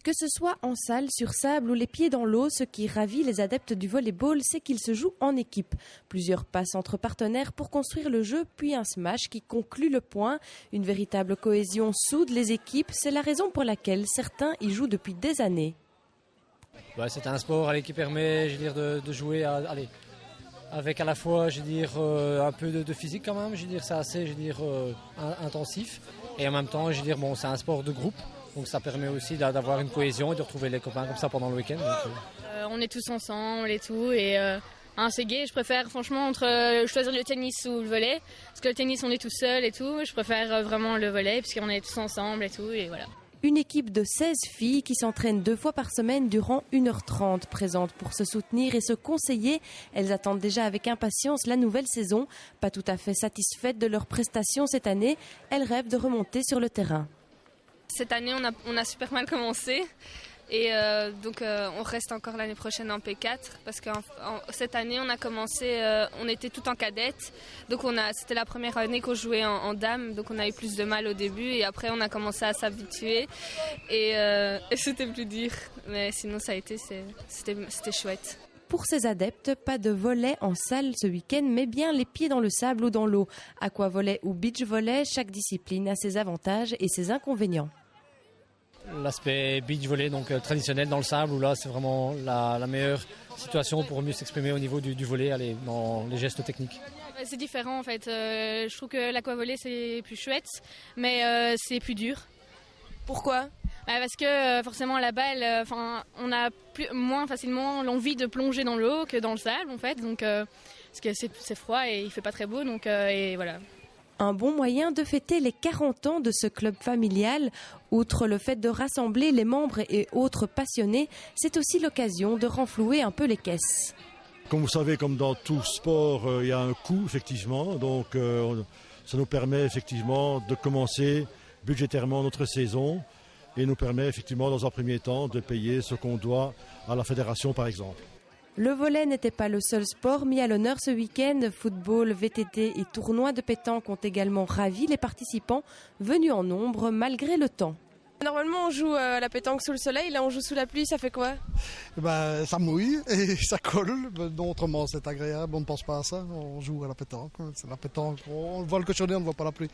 Que ce soit en salle, sur sable ou les pieds dans l'eau, ce qui ravit les adeptes du volleyball, c'est qu'il se joue en équipe. Plusieurs passes entre partenaires pour construire le jeu, puis un smash qui conclut le point. Une véritable cohésion soude les équipes, c'est la raison pour laquelle certains y jouent depuis des années. C'est un sport qui permet de jouer avec à la fois un peu de physique quand même, c'est assez intensif. Et en même temps, c'est un sport de groupe. Donc ça permet aussi d'avoir une cohésion et de retrouver les copains comme ça pendant le week-end. On est tous ensemble et tout. Et c'est gai. Je préfère franchement entre choisir le tennis ou le volley. Parce que le tennis, on est tout seul et tout. Je préfère vraiment le volley puisqu'on est tous ensemble et tout. Et voilà. Une équipe de 16 filles qui s'entraînent 2 fois par semaine durant 1h30, présentes pour se soutenir et se conseiller. Elles attendent déjà avec impatience la nouvelle saison. Pas tout à fait satisfaites de leurs prestations cette année, elles rêvent de remonter sur le terrain. Cette année, on a super mal commencé et donc on reste encore l'année prochaine en P4 parce que cette année, on a commencé, on était tout en cadette, donc c'était la première année qu'on jouait en dames, donc on a eu plus de mal au début et après on a commencé à s'habituer et c'était plus dur, mais sinon ça a été, c'était chouette. Pour ces adeptes, pas de volley en salle ce week-end, mais bien les pieds dans le sable ou dans l'eau. Aquavolley ou beach volley, chaque discipline a ses avantages et ses inconvénients. L'aspect beach volley, donc traditionnel dans le sable, où là c'est vraiment la meilleure situation pour mieux s'exprimer au niveau du volley, dans les gestes techniques. C'est différent en fait. Je trouve que l'aquavolley c'est plus chouette, mais c'est plus dur. Pourquoi ? Parce que forcément la balle, on a moins facilement l'envie de plonger dans l'eau que dans le sable en fait, donc parce que c'est froid et il fait pas très beau, donc et voilà. Un bon moyen de fêter les 40 ans de ce club familial. Outre le fait de rassembler les membres et autres passionnés, c'est aussi l'occasion de renflouer un peu les caisses. Comme vous savez, comme dans tout sport, il y a un coût effectivement, donc ça nous permet effectivement de commencer budgétairement notre saison et nous permet effectivement dans un premier temps de payer ce qu'on doit à la fédération par exemple. Le volley n'était pas le seul sport mis à l'honneur ce week-end. Football, VTT et tournois de pétanque ont également ravi les participants venus en nombre malgré le temps. Normalement on joue à la pétanque sous le soleil, là on joue sous la pluie, ça fait quoi ? Ça mouille et ça colle, autrement c'est agréable, on ne pense pas à ça, on joue à la pétanque, c'est la pétanque, on voit le cochonnet, on ne voit pas la pluie.